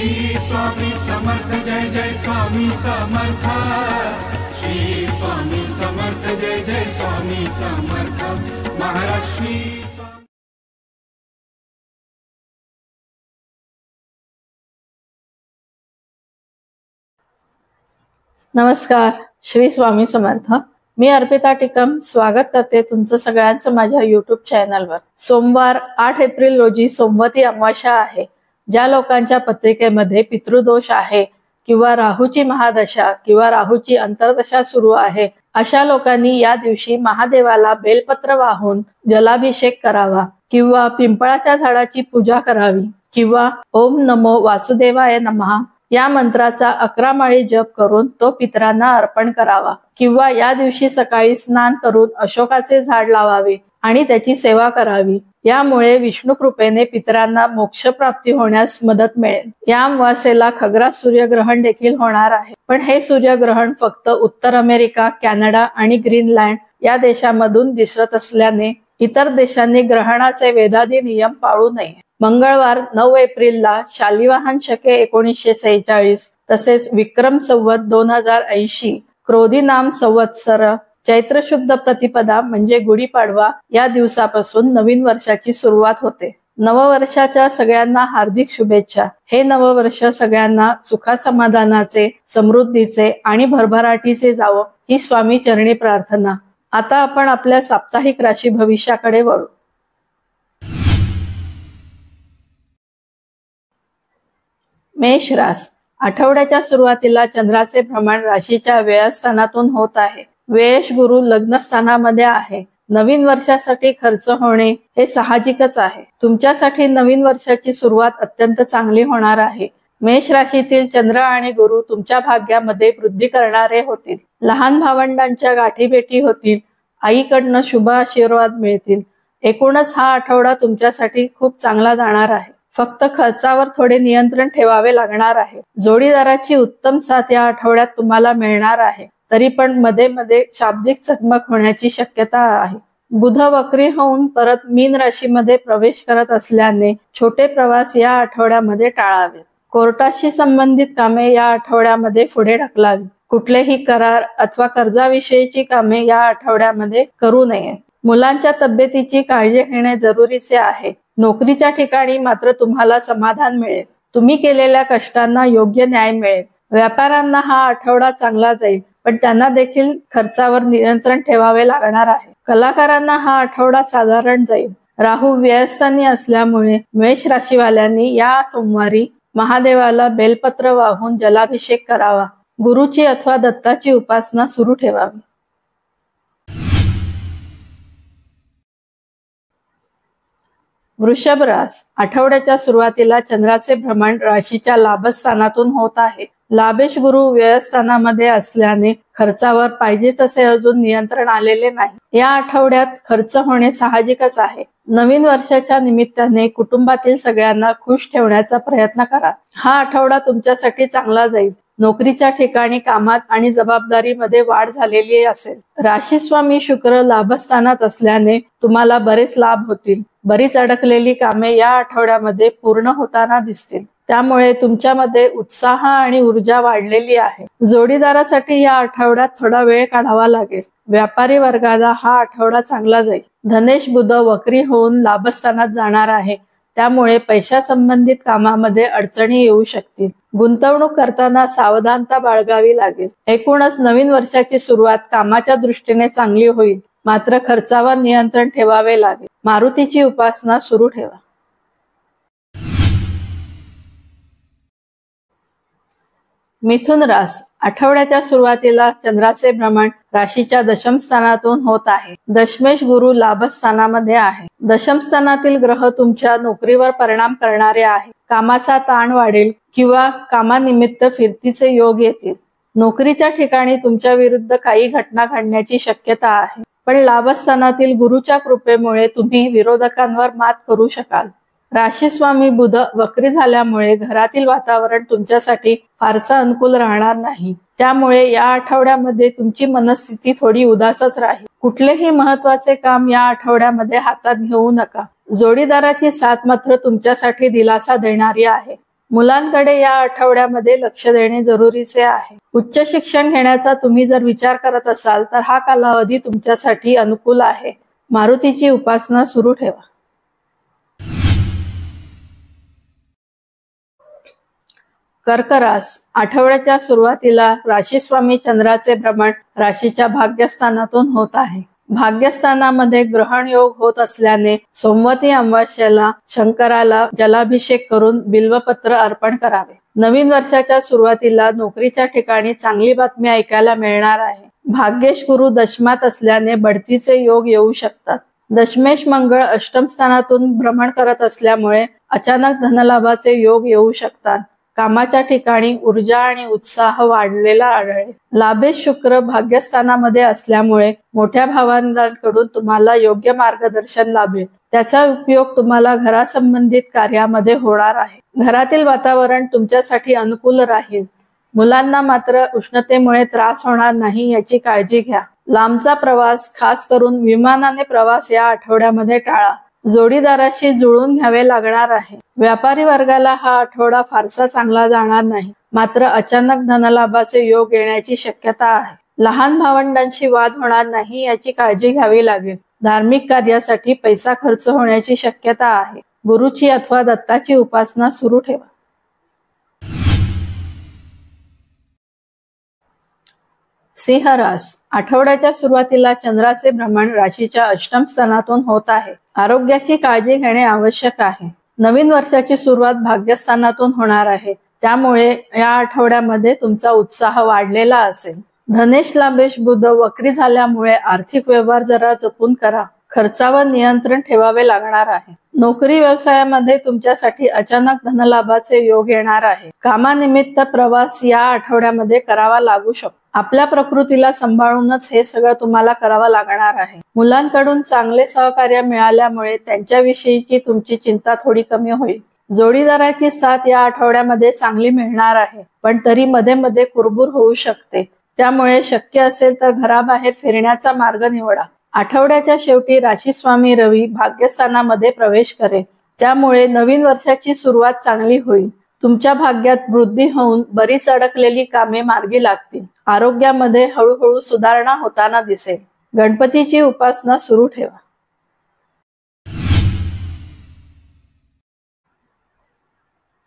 श्री स्वामी समर्थ जय जय स्वामी समर्थ। श्री स्वामी समर्थ जय जय स्वामी समर्थ महाराज श्री। नमस्कार, श्री स्वामी समर्थ। मी अर्पिता टिकम स्वागत करते तुमचं सगळ्यांचं माझ्या YouTube चॅनलवर। सोमवार 8 एप्रिल रोजी सोमवती अमावास्या आहे। ज्या लोकांच्या पत्रिकेमध्ये पितृदोष आहे किंवा राहूची महादशा किंवा राहूची अंतर्दशा सुरू आहे, अशा लोकांनी या दिवशी महादेवाला बेलपत्र वाहून जलाभिषेक करावा किंवा पिंपळाच्या झाडाची पूजा करावी किंवा ओम नमो वासुदेवाय नमः या मंत्राचा 11 माळी जप करून तो पितरांना अर्पण करावा किंवा या दिवशी सकाळी स्नान करून अशोकाचे झाड लावावे आणि त्याची सेवा करावी। यामुळे विष्णू कृपेने पितरांना मोक्ष प्राप्ती होण्यास मदत मिळेल। या अमावास्येला खग्रास सूर्यग्रहण देखील होणार आहे, पण हे सूर्यग्रहण फक्त उत्तर अमेरिका, कॅनडा आणि ग्रीनलँड या देशांमधून दिसत असल्याने इतर देशांनी ग्रहणाचे वेदाधी नियम पाळू नये। मंगळवार 9 एप्रिलला शालिवाहन शके 1946 तसेच विक्रम संवत 2080 क्रोधी नाम संवत्सर चैत्र शुद्ध प्रतिपदा म्हणजे गुढीपाडवा या दिवसापासून नवीन वर्षाची सुरुवात होते। नववर्षाच्या सगळ्यांना हार्दिक शुभेच्छा। हे नववर्ष सगळ्यांना सुखासमाधानाचे, समृद्धीचे आणि भरभराटीचे जावो ही स्वामी चरणी प्रार्थना। आता आपण आपल्या साप्ताहिक राशी भविष्याकडे वळू। मेष रास, आठवड्याच्या सुरुवातीला चंद्राचे भ्रमण राशीच्या व्ययस्थानातून होत आहे। व्ययश गुरु लग्न स्थानामध्ये आहे। नवीन वर्षासाठी खर्च होणे हे साहजिकच आहे। तुमच्यासाठी नवीन वर्षाची सुरुवात अत्यंत चांगली होणार आहे। मेष राशीतील चंद्र आणि गुरु तुमच्या भाग्यामध्ये वृद्धी करणारे होतील। लहान भावंडांच्या गाठीभेटी होतील। आईकडनं शुभ आशीर्वाद मिळतील। एकूणच हा आठवडा तुमच्यासाठी खूप चांगला जाणार आहे। फक्त खर्चावर थोडे नियंत्रण ठेवावे लागणार आहे। जोडीदाराची उत्तम साथ या आठवड्यात तुम्हाला मिळणार आहे, तरी पण मध्ये मध्ये शाब्दिक चकमक होण्याची शक्यता आहे। बुध वक्री होऊन परत मीन राशीमध्ये प्रवेश करत असल्याने छोटे प्रवास या आठवड्यामध्ये टाळावे। कोर्टाशी संबंधित कामे या आठवड्यामध्ये पुढे ढकलावी। कुठलेही करार अथवा कर्जाविषयीची कामे या आठवड्यामध्ये करू नये। मुलांच्या तब्येतीची काळजी घेणे जरुरीचे आहे। नोकरीच्या ठिकाणी मात्र तुम्हाला समाधान मिळेल। तुम्ही केलेल्या कष्टांना योग्य न्याय मिळेल। व्यापाऱ्यांना हा आठवडा चांगला जाईल, पण त्यांना देखील खर्चावर नियंत्रण ठेवावे लागणार आहे। कलाकारांना हा आठवडा साधारण जाईल। राहू व्ययस्थानी असल्यामुळे मेष राशीवाल्यांनी या सोमवारी महादेवाला बेलपत्र वाहून जलाभिषेक करावा। गुरुची अथवा दत्ताची उपासना सुरू ठेवावी। वृषभ रास, आठवड्याच्या सुरुवातीला चंद्राचे भ्रमण राशीच्या लाभस्थानातून होत आहे। लाभेश गुरु व्ययस्थानामध्ये असल्याने खर्चावर पाहिजे तसे अजून नियंत्रण आलेले नाही। या आठवड्यात खर्च होणे साहजिकच आहे। नवीन वर्षाच्या निमित्ताने कुटुंबातील सगळ्यांना खुश ठेवण्याचा प्रयत्न करा। हा आठवडा तुमच्यासाठी चांगला जाईल। नोकरीच्या ठिकाणी कामात आणि जबाबदारीमध्ये वाढ झालेली असेल। राशी स्वामी शुक्र लाभस्थानात असल्याने तुम्हाला बरेच लाभ होतील। बरीच अडकलेली कामे या आठवड्यामध्ये पूर्ण होताना दिसतील। त्यामुळे तुमच्यामध्ये उत्साह आणि ऊर्जा वाढलेली आहे। जोडीदारासाठी या आठवड्यात थोडा वेळ काढावा लागेल। व्यापारी वर्गाला हा आठवडा चांगला जाईल। धनेश बुध वक्री होऊन लाभस्थानात जाणार आहे, त्यामुळे पैशा संबंधित कामामध्ये अडचणी येऊ शकतील। गुंतवणूक करताना सावधानता बाळगावी लागेल। एकूणच नवीन वर्षाची सुरुवात कामाच्या दृष्टीने चांगली होईल, मात्र खर्चावर नियंत्रण ठेवावे लागेल। मारुतीची उपासना सुरू ठेवा। मिथुन रास, आठवड्याच्या सुरुवातीला चंद्राचे भ्रमण राशीच्या दशम स्थानातून होत आहे। दशमेश गुरु लाभस्थानामध्ये आहे। दशम स्थानातील ग्रह तुमच्या नोकरीवर परिणाम करणारे आहे। कामाचा ताण वाढेल किंवा कामानिमित्त फिरतीचे योग येतील। नोकरीच्या ठिकाणी तुमच्या विरुद्ध काही घटना घडण्याची शक्यता आहे, पण लाभस्थानातील गुरुच्या कृपेमुळे तुम्ही विरोधकांवर मात करू शकाल। राशी स्वामी बुध वक्री झाल्यामुळे घरातील वातावरण तुमच्यासाठी फारसं अनुकूल राहणार नाही। त्यामुळे या आठवड्यामध्ये तुमची मनस्थिती थोडी उदासच राहील। कुठलेही महत्त्वाचे काम या आठवड्यामध्ये हातात घेऊ नका। जोडीदाराची साथ मात्र तुमच्यासाठी दिलासा देणारी आहे। मुलांकडे या आठवड्यामध्ये लक्ष देणे जरुरीचे आहे. उच्च शिक्षण घेण्याचा तुम्ही जर विचार करत असाल तर हा कालावधी तुमच्यासाठी अनुकूल आहे. मारुतीची उपासना सुरू ठेवा. कर्क रास. आठवड्याच्या सुरुवातीला राशीस्वामी चंद्राचे भ्रमण राशीच्या भाग्यस्थानातून होत आहे. भाग्यस्थानामध्ये ग्रहण योग होत असल्याने सोमवती अमावास्येला शंकराला जलाभिषेक करून बिल्वपत्र अर्पण करावे. नवीन वर्षाच्या सुरुवातीला नोकरीच्या ठिकाणी चांगली बातमी ऐकायला मिळणार आहे. भाग्येश गुरु दशमात असल्याने बढतीचे योग येऊ शकतात. दशमेश मंगळ अष्टम स्थानातून भ्रमण करत असल्यामुळे अचानक धनलाभाचे योग येऊ शकतात. कामाच्या ठिकाणी ऊर्जा आणि उत्साह वाढलेला आढळेल. लाभेश शुक्र भाग्यस्थानामध्ये असल्यामुळे मोठ्या भावंडांकडून तुम्हाला योग्य मार्गदर्शन लाभेल. त्याचा उपयोग तुम्हाला घरासंबंधित कार्यामध्ये होणार आहे. घरातील वातावरण तुमच्यासाठी अनुकूल राहील. मुलांना मात्र उष्णतेमुळे त्रास होणार नाही याची काळजी घ्या. लांबचा प्रवास, खास करून विमानाने प्रवास या आठवड्यामध्ये टाळा. जोडीदाराशी जुळून घ्यावे लागणार आहे. व्यापारी वर्गाला हा आठवडा फारसा चांगला जाणार नाही, मात्र अचानक धनलाभाचे योग येण्याची शक्यता आहे. लहान भावंडांशी वाद होणार नाही याची काळजी घ्यावी लागेल. धार्मिक कार्यासाठी पैसा खर्च होण्याची शक्यता आहे. गुरुची अथवा दत्ताची उपासना सुरू ठेवा. सिंह रास. आठवड्याच्या सुरुवातीला चंद्राचे भ्रमण राशीच्या अष्टम स्थानातून होत आहे. आरोग्याची काळजी घेणे आवश्यक आहे. नवीन वर्षाची सुरुवात भाग्यस्थानातून होणार आहे, त्यामुळे या आठवड्यामध्ये तुमचा उत्साह वाढलेला असेल. धनेश लाभेश बुध वक्री झाल्यामुळे आर्थिक व्यवहार जरा जपून करा. खर्चावर नियंत्रण ठेवावे लागणार आहे. नोकरी व्यवसायामध्ये तुमच्यासाठी अचानक धनलाभाचे योग येणार आहे. कामानिमित्त प्रवास या आठवड्यामध्ये करावा लागू शकतो. आपल्या प्रकृतीला सांभाळूनच हे सगळं तुम्हाला करावं लागणार आहे. मुलांकडून चांगले सहकार्य मिळाल्यामुळे त्यांच्याविषयीची तुमची चिंता थोडी कमी होईल. जोडीदाराची साथ या आठवड्यामध्ये चांगली मिळणार आहे, पण तरी मध्ये मध्ये कुरबुर होऊ शकते. त्यामुळे शक्य असेल तर घराबाहेर फिरण्याचा मार्ग निवडा. आठवड्याच्या शेवटी राशीस्वामी रवी भाग्यस्थानामध्ये प्रवेश करेल, त्यामुळे नवीन वर्षाची सुरुवात चांगली होईल. तुमच्या भाग्यात वृद्धी होऊन बरीच अडकलेली कामे मार्गी लागतील. आरोग्यामध्ये हळूहळू सुधारणा होताना दिसेल. गणपतीची उपासना सुरू ठेवा.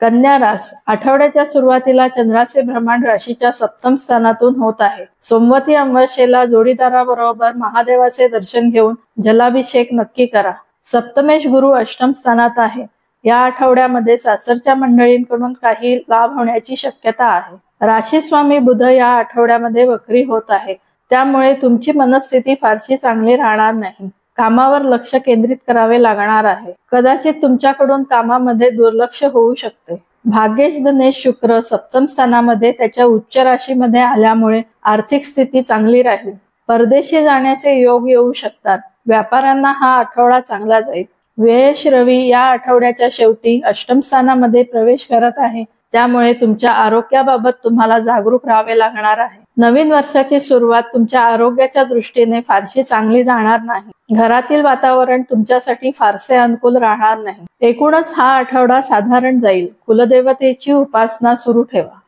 कन्या रास. आठवड्याच्या सुरुवातीला चंद्राचे भ्रमण राशीच्या सप्तम स्थानातून होत आहे. सोमवती अमावास्येला जोडीदाराबरोबर महादेवाचे दर्शन घेऊन जलाभिषेक नक्की करा. सप्तमेश गुरु अष्टम स्थानात आहे. या आठवड्यामध्ये सासरच्या मंडळींकडून काही लाभ होण्याची शक्यता आहे. राशीस्वामी बुध या आठवड्यामध्ये वक्री होत आहे, त्यामुळे तुमची मनस्थिती फारशी चांगली राहणार नाही. कामावर लक्ष केंद्रित करावे लागणार आहे. कदाचित तुमच्याकडून कामामध्ये दुर्लक्ष होऊ शकते. भाग्येश धनेश शुक्र सप्तम स्थानामध्ये त्याच्या उच्च राशीमध्ये आल्यामुळे आर्थिक स्थिती चांगली राहील. परदेशी जाण्याचे योग येऊ शकतात. व्यापाऱ्यांना हा आठवडा चांगला जाईल. व्ययश रवी या आठवड्याच्या शेवटी अष्टम स्थानामध्ये प्रवेश करत आहे, त्यामुळे तुमच्या आरोग्याबाबत तुम्हाला जागरूक राहावे लागणार आहे. नवीन वर्षाची सुरुवात तुमच्या आरोग्याच्या दृष्टीने फारशी चांगली जाणार नाही. घरातील वातावरण तुमच्यासाठी फारसे अनुकूल राहणार नाही. एकूणच हा आठवडा साधारण जाईल. कुलदेवतेची उपासना सुरू ठेवा.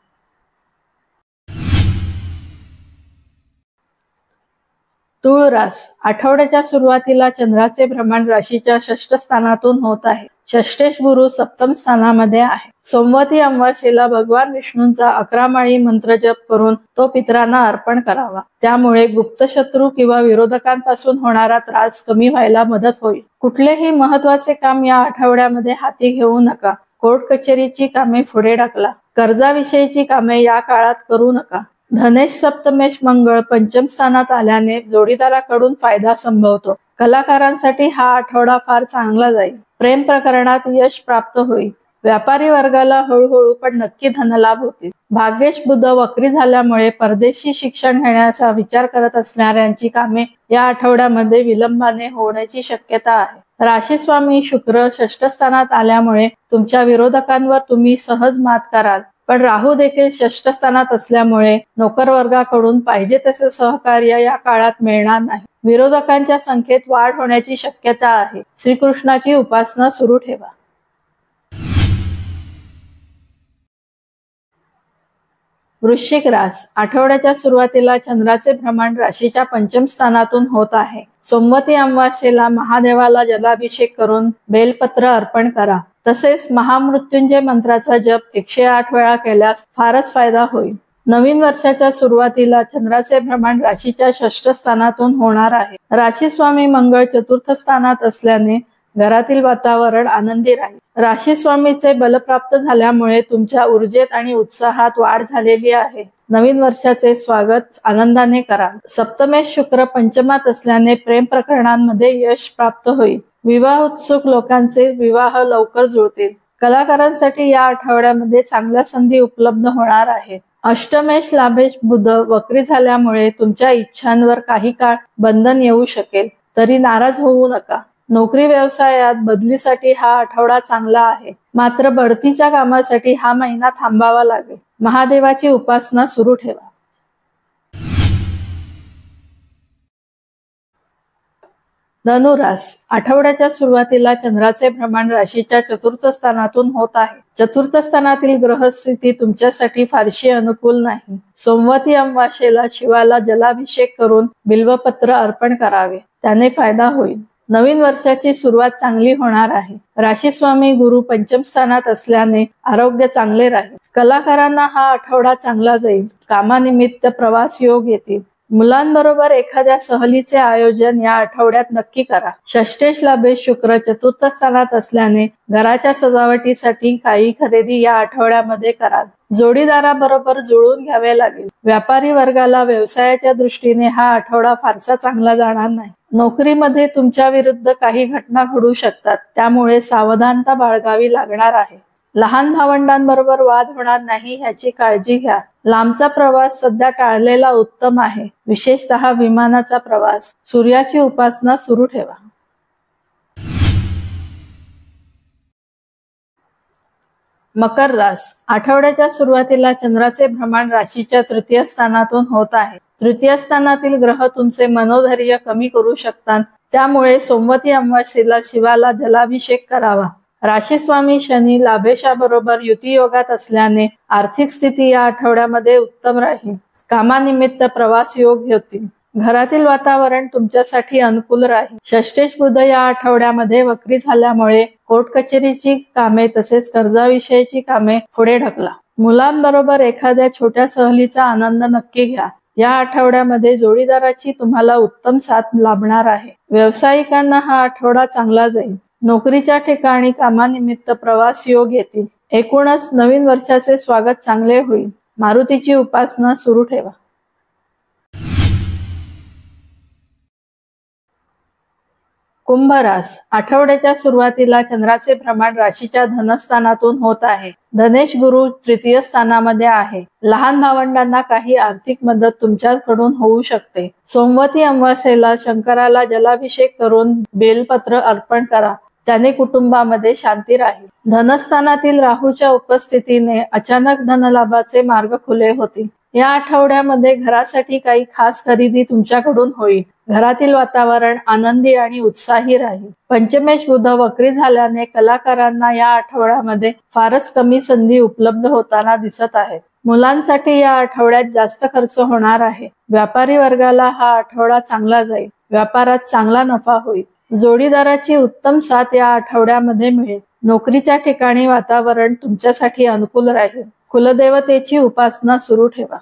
तुळ रास. आठवड्याच्या सुरुवातीला चंद्राचे भ्रमण राशीच्या षष्ठ स्थानातून होत आहे. षष्ठेश गुरु सप्तम स्थानामध्ये आहे. सोमवती अमावास्येला भगवान विष्णूंचा 11 माळी मंत्र जप करून तो पितरांना अर्पण करावा. त्यामुळे गुप्तशत्रू किंवा विरोधकांपासून होणारा त्रास कमी व्हायला मदत होईल. कुठलेही महत्वाचे काम या आठवड्यामध्ये हाती घेऊ नका. कोर्ट कचेरीची कामे पुढे ढकला. कर्जाविषयीची कामे या काळात करू नका. धनेश सप्तमेश मंगळ पंचम स्थानात आल्याने जोडीदाराकडून फायदा संभवतो. कलाकारांसाठी हा आठवडा फार चांगला जाईल. प्रेम प्रकरणात यश प्राप्त होईल. व्यापारी वर्गाला हळूहळू पण नक्की धनलाभ होतील. भाग्येश बुध वक्री झाल्यामुळे परदेशी शिक्षण घेण्याचा विचार करत असणाऱ्यांची कामे या आठवड्यामध्ये विलंबाने होण्याची शक्यता आहे. राशीस्वामी शुक्र षष्ठ स्थानात आल्यामुळे तुमच्या विरोधकांवर तुम्ही सहज मात कराल, पण राहू देखील षष्ठ स्थानात असल्यामुळे नोकर वर्गाकडून पाहिजे तसे सहकार्य या काळात मिळणार नाही. विरोधकांच्या संख्येत वाढ होण्याची शक्यता आहे. श्रीकृष्णाची उपासना सुरू ठेवा. वृश्चिक रास, आठवड्याच्या सुरुवातीला चंद्राचे भ्रमण राशीच्या पंचम स्थानातून होत आहे. सोमवती अमावास्येला महादेवाला जलाभिषेक करून बेलपत्र अर्पण करा. तसेच महामृत्युंजय मंत्राचा जप 108 वेळा केल्यास फारच फायदा होईल. नवीन वर्षाच्या सुरुवातीला चंद्राचे भ्रमण राशीच्या 6ष्ठ स्थानातून होणार आहे. राशी स्वामी मंगळ चतुर्थ स्थानात असल्याने घरातील वातावरण आनंदी राहील. राशी स्वामीचे बल प्राप्त झाल्यामुळे तुमच्या ऊर्जेत आणि उत्साहात वाढ झालेली आहे. नवीन वर्षाचे स्वागत आनंदाने करा. सप्तमेश शुक्र पंचमात असल्याने प्रेम प्रकरणांमध्ये यश प्राप्त होईल. विवाह उत्सुक लोकांचे विवाह लवकर जुळतील. कलाकारांसाठी या आठवड्यामध्ये चांगल्या संधी उपलब्ध होणार आहेत. अष्टमेश लाभेश बुध वक्री झाल्यामुळे तुमच्या इच्छांवर काही काळ बंधन येऊ शकेल, तरी नाराज होऊ नका. नोकरी व्यवसायात बदलीसाठी हा आठवडा चांगला आहे, मात्र बढतीच्या कामासाठी हा महिना थांबावा लागेल. महादेवाची उपासना सुरू ठेवा. धनुरास, आठवड्याच्या सुरुवातीला चंद्राचे भ्रमण राशीच्या चतुर्थ स्थानातून होत आहे. चतुर्थ स्थानातील ग्रहस्थिती तुमच्यासाठी फारशी अनुकूल नाही. सोमवती अमावास्येला शिवाला जलाभिषेक करून बिल्वपत्र अर्पण करावे, त्याने फायदा होईल. नवीन वर्षाची सुरुवात चांगली होणार आहे. राशी स्वामी गुरु पंचम स्थानात असल्याने आरोग्य चांगले राहील. कलाकारांना हा आठवडा चांगला जाईल. कामानिमित्त प्रवास योग येतील. मुलांबरोबर एखाद्या सहलीचे आयोजन या आठवड्यात नक्की करा. षष्ठेश लाभेश शुक्र चतुर्थ स्थानात असल्याने घराच्या सजावटीसाठी काही खरेदी या आठवड्यामध्ये कराल. जोडीदाराबरोबर जुळून घ्यावे लागेल. व्यापारी वर्गाला व्यवसायाच्या दृष्टीने हा आठवडा फारसा चांगला जाणार नाही. नोकरीमध्ये तुमच्या विरुद्ध काही घटना घडू शकतात, त्यामुळे सावधानता बाळगावी लागणार आहे. लहान भावंडांबरोबर वाद होणार नाही याची काळजी घ्या. लांबचा प्रवास सध्या टाळलेला उत्तम आहे, विशेषतः विमानाचा प्रवास. सूर्याची उपासना सुरू ठेवा. मकर रास, आठवड्याच्या सुरुवातीला चंद्राचे भ्रमण राशीच्या तृतीय स्थानातून होत आहे. तृतीय स्थानातील ग्रह तुमचे मनोधैर्य कमी करू शकतात, त्यामुळे सोमवती अमावास्येला शिवाला जलाभिषेक करावा. राशी स्वामी शनी लाभेशाबरोबर युतियोगात असल्याने आर्थिक स्थिती या आठवड्यामध्ये उत्तम राहील. कामानिमित्त प्रवास योग होतील. घरातील वातावरण तुमच्यासाठी अनुकूल राहील. षष्ठेश बुध या आठवड्यामध्ये वक्री झाल्यामुळे कोर्ट कचेरीची कामे तसेच कर्जाविषयीची कामे पुढे ढकला. मुलांबरोबर एखाद्या छोट्या सहलीचा आनंद नक्की घ्या. या आठवड्यामध्ये जोडीदाराची तुम्हाला उत्तम साथ लाभणार आहे. व्यावसायिकांना हा आठवडा चांगला जाईल. नोकरीच्या ठिकाणी कामानिमित्त प्रवास योग येतील. एकूणच नवीन वर्षाचे स्वागत चांगले होईल. मारुतीची उपासना सुरू ठेवा. कुंभ रास, आठवड्याच्या सुरुवातीला चंद्राचे भ्रमण राशीच्या धनस्थानातून होत आहे. धनेश गुरु तृतीय स्थानामध्ये आहे. लहान भावंडांना काही आर्थिक मदत तुमच्याकडून होऊ शकते. सोमवती अमावास्येला शंकराला जलाभिषेक करून बेलपत्र अर्पण करा, त्याने कुटुंबामध्ये शांती राहील. धनस्थानातील राहूच्या उपस्थितीने अचानक धनलाभाचे मार्ग खुले होतील. या आठवड्यामध्ये घरासाठी काही खास खरेदी तुमच्याकडून होईल. घरातील वातावरण आनंदी आणि उत्साही राहील. पंचमेश बुध वक्री झाल्याने कलाकारांना या आठवड्यामध्ये फारच कमी संधी उपलब्ध होताना दिसत आहेत. मुलांसाठी या आठवड्यात जास्त खर्च होणार आहे. व्यापारी वर्गाला हा आठवडा चांगला जाईल. व्यापारात चांगला नफा होईल. जोडीदाराची उत्तम साथ या आठवड्यामध्ये मिळेल. नोकरीच्या ठिकाणी वातावरण तुमच्यासाठी अनुकूल राहील. कुलदेवतेची उपासना सुरू ठेवा.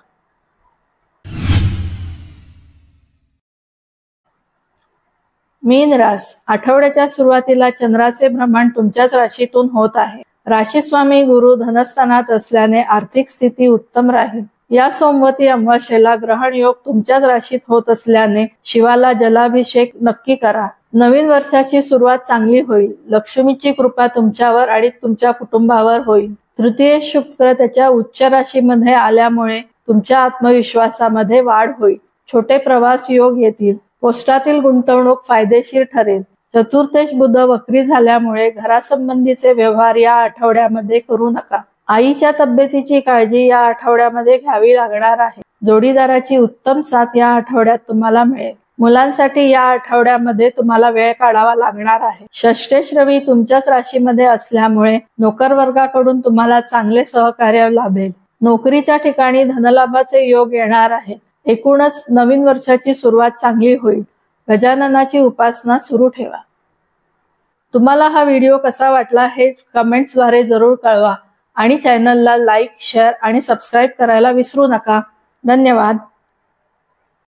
मीन रास, आठवड्याच्या सुरुवातीला चंद्राचे भ्रमण तुमच्याच राशीतून होत आहे. राशी स्वामी गुरु धनस्थानात असल्याने आर्थिक स्थिती उत्तम राहील. या सोमवती अमावास्येला ग्रहण योग तुमच्याच राशीत होत असल्याने शिवाला जलाभिषेक नक्की करा. नवीन वर्षाची सुरुवात चांगली होईल. लक्ष्मीची कृपा तुमच्यावर आणि तुमच्या कुटुंबावर होईल. तृतीय शुक्र त्याच्या उच्च राशीमध्ये आल्यामुळे तुमच्या आत्मविश्वासामध्ये वाढ होईल. छोटे प्रवास योग येतील. पोस्टातील गुंतवणूक फायदेशीर ठरेल. चतुर्थेश बुध वक्री झाल्यामुळे घरासंबंधीचे व्यवहार या आठवड्यामध्ये करू नका. आईच्या तब्येतीची काळजी या आठवड्यामध्ये घ्यावी लागणार आहे. जोडीदाराची उत्तम साथ या आठवड्यात तुम्हाला मिळेल. मुलांसाठी या आठवड्यामध्ये तुम्हाला वेळ काढावा लागणार आहे. षष्ठेश रवी तुमच्याच राशीमध्ये असल्यामुळे नोकर वर्गाकडून तुम्हाला चांगले सहकार्य लाभेल. नोकरीच्या ठिकाणी धनलाभाचे योग येणार आहे. एकूणच नवीन वर्षाची सुरुवात चांगली होईल. गजाननाची उपासना सुरू ठेवा. तुम्हाला हा व्हिडिओ कसा वाटला हे कमेंट्सद्वारे जरूर कळवा आणि चॅनलला लाईक, शेअर आणि सबस्क्राईब करायला विसरू नका. धन्यवाद.